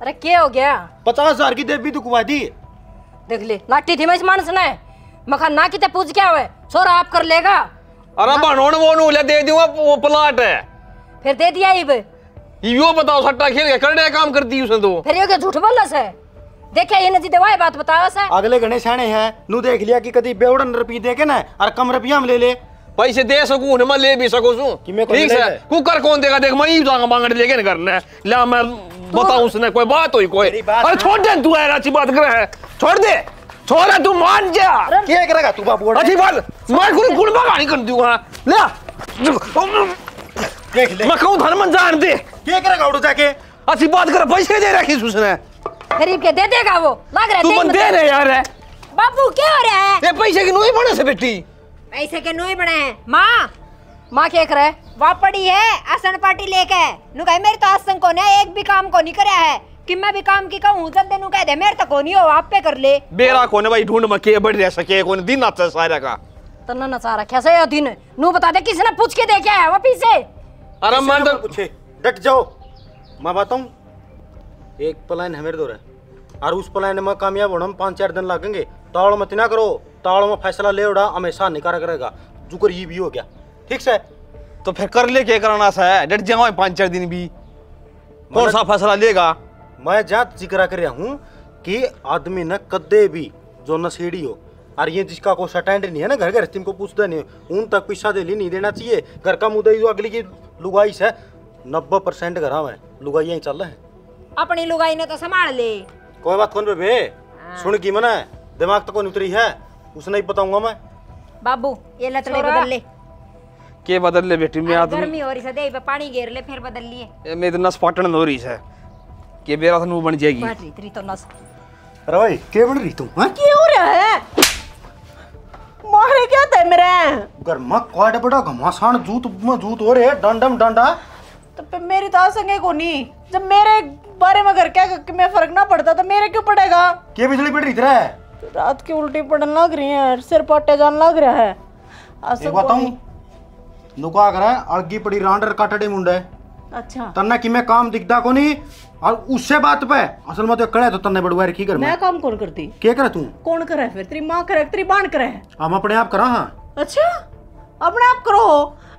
अरे क्या हो गया 50,000 की देवी दुखवा दी देख ले लाठी थी मैं इस मानस ने मखा ना किते पूछ क्या हुए छोरा आप कर लेगा अरे बनोन वो नु ले दे दूंगा वो प्लाट है फिर दे दिया इब यो बताओ सट्टा खेल के करने काम कर दी उसने तो फिर ये क्या झूठ बोला से देखिए ये नजी दवाई बात बताओ से अगले घने शाणे हैं नु देख लिया कि कदी बेवड़न रुपये दे के ना और कम रुपया में ले ले पैसे दे सकूं मैं ले भी सकूं ठीक है कुकर कौन देगा देख मैं ही जाऊंगा मांगने लेके करना ले मैं बताऊं उसने कोई बात हुई कोई अरे छोड़ दे तू है अच्छी बात कर है छोड़ दे छोरा तू मान जा क्या करेगा तू बाबू अच्छी बात मैं कोई गुड़बा गाड़ी कर दूंगा ले देख ले मैं कहूं धर्मन जान दे क्या करेगा उड़ जाके अच्छी बात कर पैसे दे रखी उसने गरीब के दे देगा वो लग रहा तू बंदे दे रे यार है बाबू क्या हो रहा है? ये पैसे की नोई बने से बेटी पैसे के नुई बने हैं माँ माँ क्या करे वहाँ पड़ी है आसन पार्टी लेके नु कहे मेरे तो आसन को ने एक भी काम को नहीं कराया है कि मैं भी काम की कहूँ जब देनु कह दे मेरे तो को नहीं हो आप पे कर ले बेरा कोने भाई ढूंढ मके बढ़ रह सके कोने दिन आता सारा का तना नचा रखा से या दिन नु बता दे किसने पूछ के दे क्या है वापिस से अरे मन तो पूछे डट जाओ मैं बताऊं एक प्लान है मेरे दो और उस प्लान में कामयाब होना में 5-4 दिन लगेंगे ताड़ मत ना करो ताड़ में फैसला ले उड़ा हमेशा निकाल करेगा जुकर ये भी हो गया ठीक से तो फिर कर ले क्या कराना सा है डट जाओ 5-4 दिन भी कौन सा फैसला लेगा मैं जात जिक्र कर रहा हूँ कि आदमी न कदे भी जो नशेड़ी हो और ये जिसका कोई स्टैंड नहीं है ना घर घर को पूछता नहीं उन तक पैसा दे नहीं देना चाहिए घर का मुद्दा जो अगली की लुगाई से 90% घर में लुगाई यही चल रहा है अपनी लुगाई ने तो संभाल ले कोई बात कौन बे सुन की मना दिमाग तो कौन उतरी है उसने ही बताऊंगा मैं बाबू ये लतड़े बदल ले के बदल ले बेटी मैं आदमी गर्मी हो रही है दे पे पानी घेर ले फिर बदल लिए मैं इतना स्पाटन हो रही है के बेरा था बन जाएगी बैटरी तेरी तो नस अरे भाई क्या बन रही तुम हां क्या हो रहा है मारे क्या थे मेरे घर में क्वाड बड़ा घमासान जूत में जूत हो रहे डंडम डंडा तो फिर मेरी तो आसंगे को नहीं जब मेरे बारे में घर क्या मैं फर्क ना पड़ता तो मेरे क्यों पड़ेगा क्या बिजली पड़ रही तेरा रात की उल्टी पड़ने लग रही है सिर पट्टे जान लग रहा है एक बताऊं नुका करा अड़गी पड़ी रांडर काटड़े मुंडे अच्छा तन्ना कि मैं काम दिखता को नहीं और उससे बात पे असल में तो कड़े तो तन्ने बड़वा रखी कर मैं काम कौन करती क्या करे तू कौन करे फिर तेरी माँ करे तेरी बाण करे हम अपने आप करा हाँ अच्छा अपने आप करो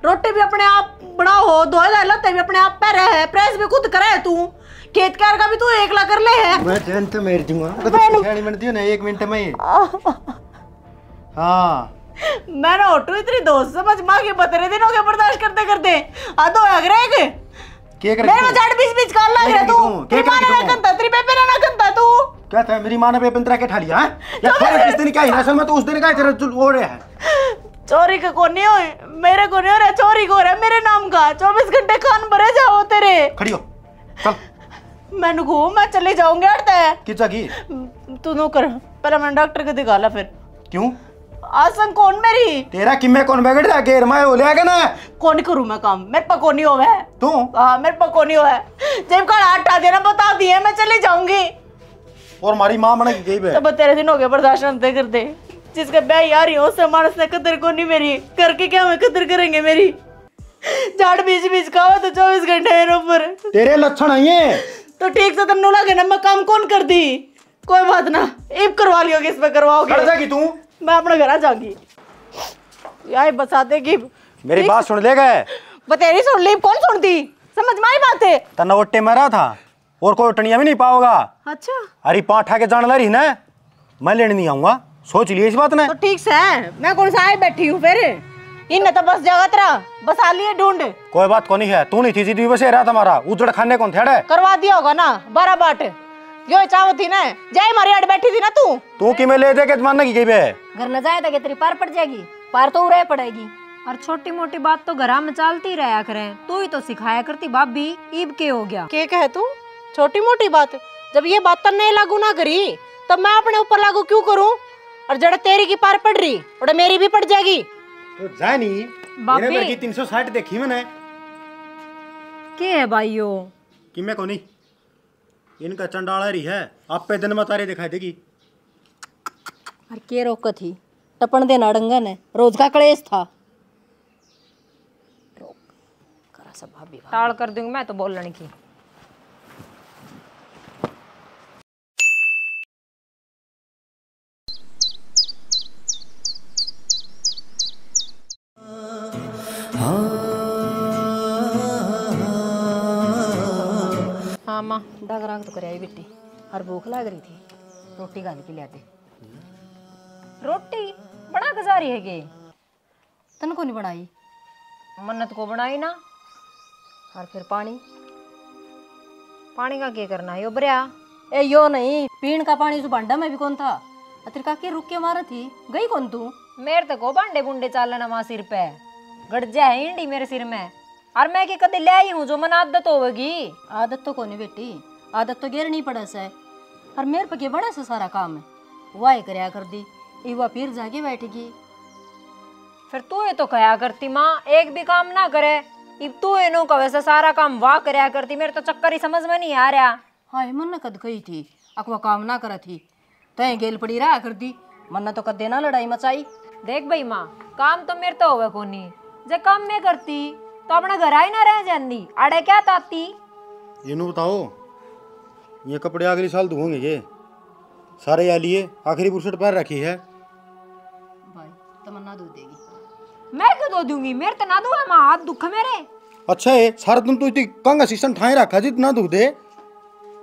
रोटी भी अपने आप बनाओ धोए लत्ते भी अपने आप पहरे है प्रेस भी खुद करे तू खेत कार का भी तू एकला कर ले है मैं जन तो मेर दूंगा तो मिनट दियो ना 1 मिनट में हाँ मैंने ऑटो इतनी दोस्त समझ माँ के बतरे दिनों के बर्दाश्त करते करते आधो अगरे क्या कर मेरे में झाड़ बीच कर लग रहा तू तेरी माँ ने ना कंता तेरी बेबे ने ना कंता तू क्या था मेरी माँ ने बेबे तरह के ठा लिया या थोड़े किस दिन क्या है असल में तो उस दिन का तेरा हो रहा है चोरी का कौन नहीं हो मेरे को नहीं हो रहा चोरी को हो रहा मेरे नाम का 24 घंटे खान भरे जाओ तेरे खड़ी हो चल मैंने घूम मैं चले जाऊंगी हटता है किचा की तू नो कर पहले मैंने डॉक्टर को दिखा ला फिर क्यों आसन कौन मेरी तेरा किम्मे कौन बैगड़ रहा गेर मैं हो लिया ना कौन करूं मैं काम मेरे पा कौन नहीं होवे तू हाँ मेरे पा कौन नहीं होवे जब का हटा देना बता दिए मैं चली जाऊंगी और हमारी माँ बना गई बे तब तेरे दिन हो गए बर्दाश्त करते करते जिसका ब्याह यार ही उससे मानस ने कदर को नहीं मेरी करके क्या मैं कदर करेंगे मेरी झाड़ बीच बीच का हो तो 24 घंटे मेरे ऊपर। तेरे लक्षण है ये। तो ठीक से तन्नू लगे ना, मैं काम कौन कर दी। कोई बात ना, इब करवा लियो, किस पे करवाओगे? कर जाएगी तू। मैं अपने घर आ जाऊंगी। यार बसा देगी। मेरी बात सुन ले गए। बतेरी सुन ली, कौन सुनती? समझ में आई बात है। तना ओट्टे में रहा था और कोई टनिया भी नहीं पाओगा। अच्छा अरे पाठा के जान रही ना, मैं लेने नहीं आऊंगा। सोच लिए इस बात ने। तो ठीक से मैं कौन सा आई बैठी हूँ फिर। इन तो बस जगह तेरा बस आ लिए ढूंढ। कोई बात को नहीं है, तू नहीं थी सीधी बसे रहा तुम्हारा उजड़ खाने कौन थे। करवा दिया होगा ना 12 बाट। यो चाव थी ना, जय मारी अड़ बैठी थी ना तू कि मैं ले दे के मानने की बे। घर न जाए तो तेरी पार पड़ जाएगी, पार तो उड़े पड़ेगी। और छोटी मोटी बात तो घरा में चलती रहा करें, तू ही तो सिखाया करती भाभी। ईब के हो गया के कहे तू छोटी मोटी बात? जब ये बात नहीं लागू ना करी तब मैं अपने ऊपर लागू क्यों करूं? और जड़ तेरी की पार पड़ रही और मेरी भी पड़ जाएगी। तो जाए नहीं मेरे की 360 देखी मैंने। के है भाइयों कि मैं को नहीं, इनका चंडाला रही है, आप पे दिन में तारे दिखाई देगी। और के रोक थी टपन देना डंगन है, रोज का कलेश था। रोक करा सब भाभी टाल कर दूंगी मैं तो बोलने की। हाँ माँ डाग राग तो कर आई बेटी, और भूख लग रही थी, रोटी गाल के लिया दे। रोटी बड़ा गुजारी है गे, तन को नहीं बनाई? मन्नत को बनाई ना। और फिर पानी पानी का क्या करना है यो बरिया? ए यो नहीं, पीण का पानी तो भांडा में भी कौन था। अतिर का के रुक के मारा थी, गई कौन तू? मेरे तो को भांडे बुंडे चालना माँ सिर पे गड़जा है इंडी मेरे सिर में। और मैं की कदे ले आई हूँ जो मन आदत होगी। आदत तो कोनी बेटी, आदत तो गेर नहीं पड़ा से। और मेरे पे के बड़ा से सारा काम है, वाह करया कर दी, इवा फिर जाके बैठेगी। फिर तू ये तो कहा करती माँ एक भी काम ना करे, इब तू इनो का वैसे सारा काम वाह करया करती। मेरे तो चक्कर ही समझ में नहीं आ रहा। हाँ मन कद कही थी अकवा काम ना करा थी, तय गेल पड़ी रहा कर दी। मन तो कद देना लड़ाई मचाई। देख भाई माँ काम तो मेरे तो होवे कोनी, जे काम में करती तो अपना घर आई ना रह जाती, अड़े क्या ताती। ये नु बताओ, ये कपड़े अगले साल धोएंगे ये सारे या लिए आखिरी बुरशट पैर रखी है। भाई तमन्ना दूध देगी। मैं क्यों दो दूंगी, मेरे तो ना दो माँ, हाथ दुख मेरे। अच्छा है सारा दिन तो इतनी कंग असिस्टेंट ठाए रखा जी, इतना दूध दे।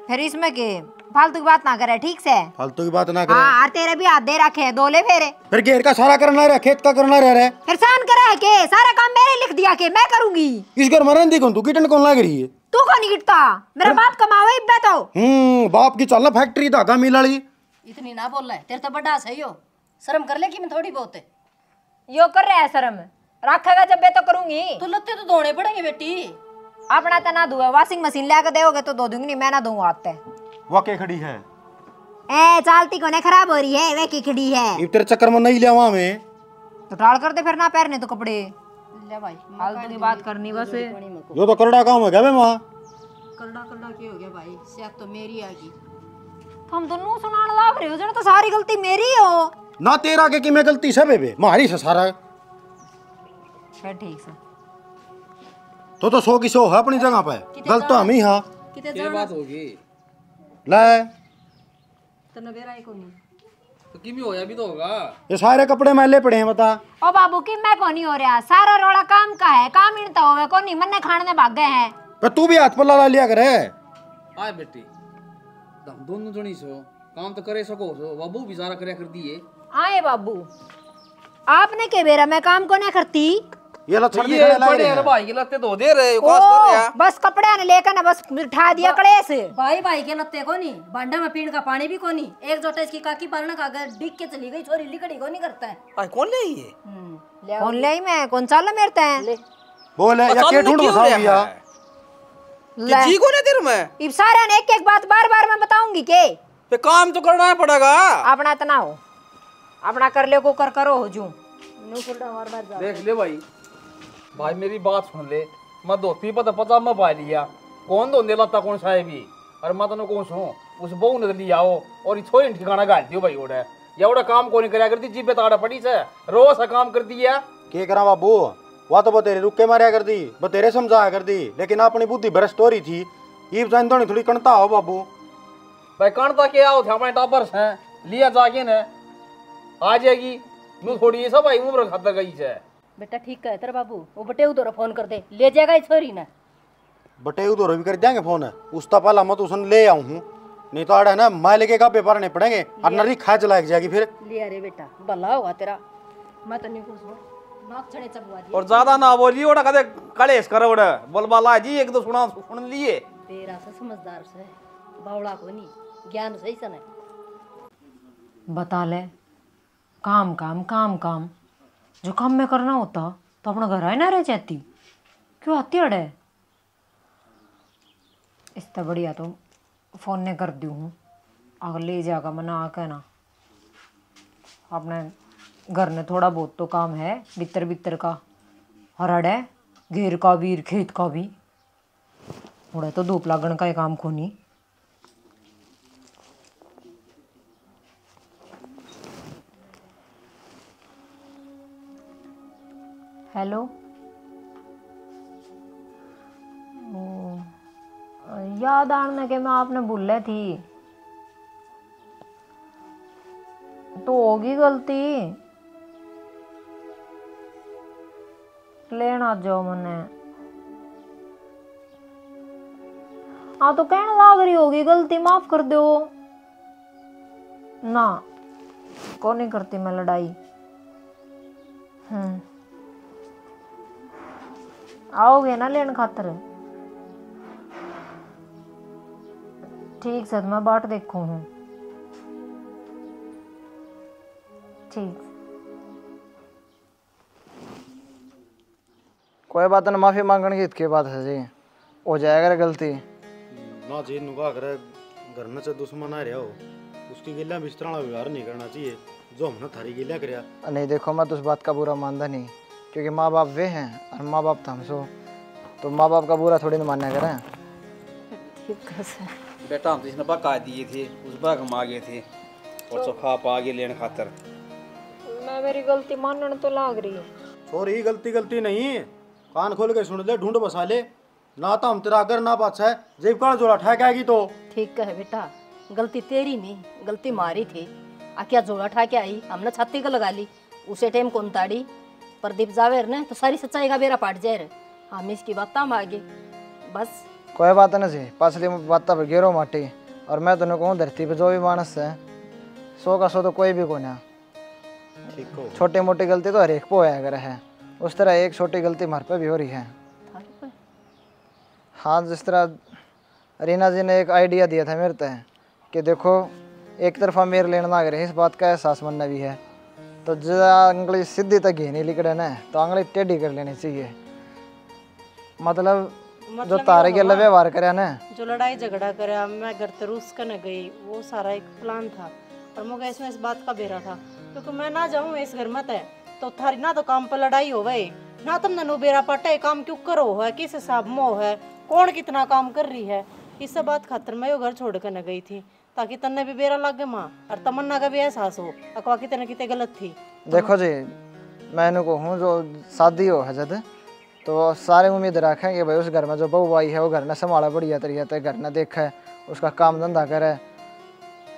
फिर इसमें के फालतू की बात ना करे ठीक से। फालतू की बात ना करे। हाँ, और तेरे भी हाथ दे रखे है, दोले फेरे। फिर घेर का सारा करना रहा, खेत का करना रह रहा है। फिर सान करे के सारा काम मेरे लिख दिया के मैं करूंगी। इस घर मरन दी कौन तू, किटन कौन लग रही है? तू कौन गिटता, मेरा बाप कमावे इब्बे तो। बाप की चलना फैक्ट्री धागा मिल वाली। इतनी ना बोल रहा है, तेरे तो बड़ा सही हो, शर्म कर ले कि मैं थोड़ी बहुत है। यो कर रहा है शर्म, रखेगा जब मैं तो करूंगी। तो लत्ते तो धोने पड़ेंगे बेटी। अपना तो ना धुआ, वॉशिंग मशीन लाके दोगे तो धो दूंगी, नहीं मैं ना दूंगा आते। वाकई खड़ी है ए चालती कोने खराब हो रही है, वे की खड़ी है। इब तेरे चक्कर में नहीं लिया वहां में तो टाल कर दे फिर ना पहनने तो कपड़े। ले भाई फालतू की बात करनी बस। जो तो करड़ा काम है क्या बे मां? करड़ा करड़ा की हो गया भाई, शायद तो मेरी आगी। हम दोनों सुनाने लाग रहे हो, जरा तो सारी गलती मेरी हो ना तेरा के कि मैं गलती सब है बे, मारी से सारा। फिर ठीक से तो 100 की 100 है अपनी जगह पे, गलत तो हम ही हां। कितने जाना बात होगी ले तो नवेरा ही कोनी तो की भी होया भी तो होगा। ये सारे कपड़े मैले पड़े हैं बता। ओ बाबू की मैं कोनी हो रहा, सारा रोड़ा काम का है, काम ही तो होवे कोनी, मन्ने खाने भाग गए हैं। पर तू भी हाथ पल्ला ला लिया करे। आए बेटी हम दोनों जनी सो काम तो करे सको सो, बाबू भी सारा करया कर दिए। आए बाबू आपने के बेरा मैं काम को नहीं करती। ये लक्षण ये दिखाने लग बड़े रहे हैं हैं। भाई के लत्ते धो दे रहे हो, ओ, कास कर रहा। बस कपड़े ने लेकर ना बस उठा दिया कलेस। भाई भाई के लत्ते कोनी, भांडा में पीण का पानी भी कोनी। एक जोटा इसकी काकी पालना का अगर डिग के चली गई छोरी लिकड़ी को नहीं करता है। आई कौन ले ये? कौन ले आई मैं, कौन चाल मेरता है बोले या के ढूंढ बसाओ भैया। ले। जी को ने तेरे में इब सारा ने एक एक बात बार बार मैं बताऊंगी के पे काम तो करना पड़ेगा। अपना तना हो, अपना कर ले को कर करो हो जू। देख ले भाई, भाई मेरी बात सुन ले, मैं धोती पता पता मैं पा लिया कौन धोने लता कौन सा है भी, और मैं तने कौन सू उस बहू ने लिया आओ और ये छोरी ठिकाना गाल दियो भाई। ओडे ये ओडा काम को नहीं करया करती, जीबे ताड़ा पड़ी से रोज सा काम कर दिया। के करा बाबू वह तो बतेरे रुक के मारिया कर दी, बतेरे समझाया कर दी, लेकिन अपनी बुद्धि भ्रष्ट हो रही थी। ये जान तो थोड़ी कणता हो बाबू। भाई कणता क्या हो थे अपने टॉपर्स हैं लिया जाके न आ जाएगी यूं थोड़ी ये सब आई उम्र खातर गई है। बेटा ठीक है तेरा बाबू, वो बटे उधर फोन कर दे, ले जाएगा ये छोरी ना। बटे उधर भी कर देंगे फोन, उसका पहला मत उसने ले आऊँ हूँ, नहीं तो आड़ा है ना मैं लेके का पेपर नहीं पड़ेंगे और नरी खा चलाएगी जाएगी फिर। लिया रे बेटा, भला होगा तेरा। मैं तो नहीं कुछ नाक छड़े चबवा दिए। और ज्यादा ना बोलिए ओड़ा कदे कलेश करे ओड़ा बोलबाला जी एक दो सुन लिए। तेरा से समझदार से बावड़ा को नहीं ज्ञान सही सन है। बता ले काम काम काम काम, जो काम में करना होता तो अपना घर आए ना रह जाती, क्यों आती अड़े। इससे बढ़िया तो फोन ने कर दी हूँ, अगर ले जाएगा मना आकर ना अपने घर में थोड़ा बहुत तो काम है बितर बितर का, और अड़े घेर का भी खेत का भी उड़े तो धूप लागण का ही काम खोनी। हेलो याद आने के मैं आपने भूल थी तो होगी गलती, लेना जाओ मने। हाँ तो कहने लाग रही होगी गलती, माफ कर दो ना, को नहीं करती मैं लड़ाई। आओगे ना लेने खातर? ठीक सर मैं बाट देखू हूँ। ठीक कोई बात ना, माफी मांगने की इसके बात है जी, हो जाएगा गलती ना जी। नुका करे घर में से दुश्मन आ रहा हो, उसकी गिल्ला बिस्तरा व्यवहार नहीं करना चाहिए जो हमने थारी गिल्ला कराया। नहीं देखो मैं तो उस बात का बुरा मानता नहीं, क्योंकि माँ बाप वे हैं और माँ बाप तो हमसो, तो माँ बाप का बुरा थोड़ी ना मानना करें। ठीक है सर। बेटा हम तो इसने पका दिए थे उस बार हम आ गए थे और तो खा पा गए लेने खातर। मैं मेरी गलती मानने तो लाग रही है। सॉरी गलती गलती नहीं, कान खोल के सुन ले, ढूंढ बसा ले, ना तो हम तेरा अगर ना पाछा है जेब का जोड़ा ठहकाएगी तो। ठीक है बेटा, गलती तेरी नहीं गलती मारी थी। आ क्या जोड़ा ठा के आई, हमने छाती का लगा ली उसे टाइम कौन ताड़ी। प्रदीप जावेर ने तो सारी सच्चाई का बेरा पाट जाए रे, हम इसकी बात हम आगे बस। कोई बात ना जी, पाछली बात पर घेरो माटी, और मैं तुम्हें कहूँ धरती पे जो भी मानस है 100 का 100 तो कोई भी को ना। छोटी मोटी गलती तो हर एक को है, है उस तरह एक छोटी गलती हमारे पे भी हो रही है। हाँ जिस तरह रीना जी ने एक आइडिया दिया था मेरे तय कि देखो एक तरफा मेरे लेना ना करे, इस बात का एहसास मनना भी है, तो जरा अंगली सीधी तक घी नहीं लिकड़े ना तो अंगली टेढ़ी कर लेनी चाहिए। मतलब जो तारे के व्यवहार करे ना, जो लड़ाई झगड़ा करे मैं घर से रूस कर न गई, वो सारा एक प्लान था। और मुझे इसमें इस बात का बेरा था क्योंकि मैं ना जाऊँ इस घर में तय तो थारी ना तो काम पर लड़ाई हो गई ना, तुमने नो बेरा पटे काम क्यों करो है, किस हिसाब में है, कौन कितना काम कर रही है, इस सब बात खातर मैं वो घर छोड़ कर न गई थी ताकि तन्ने भी बेरा लगे माँ और तमन्ना का भी एहसास हो अकवा कितने कितने गलत थी। देखो जी मैंने को हूँ जो शादी हो है जब तो सारे उम्मीद रखें कि भाई उस घर में जो बहू आई है वो घर ने संभाला बढ़िया तरीके घर ने देखा है, उसका काम धंधा करे,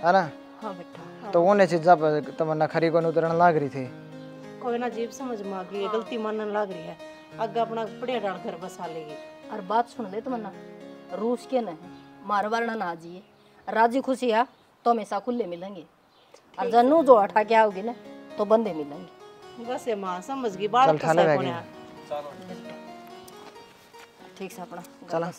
है ना। हाँ बेटा। तो उन्हें चीज़ा पर तमन्ना खरी को उतरने लग रही थी। कोई ना जीव समझ में आ गई है, गलती मानने लग रही है, आगे अपना बढ़िया डाल घर बसा लेगी। और बात सुन ले तमन्ना, रूस के न मार वारना ना आजिए, राजी खुशी है तो हमेशा खुले मिलेंगे, और जनू जो उठा के आओगी ना तो बंदे मिलेंगे। बस ये माँ समझ गई बात। ठीक से अपना चला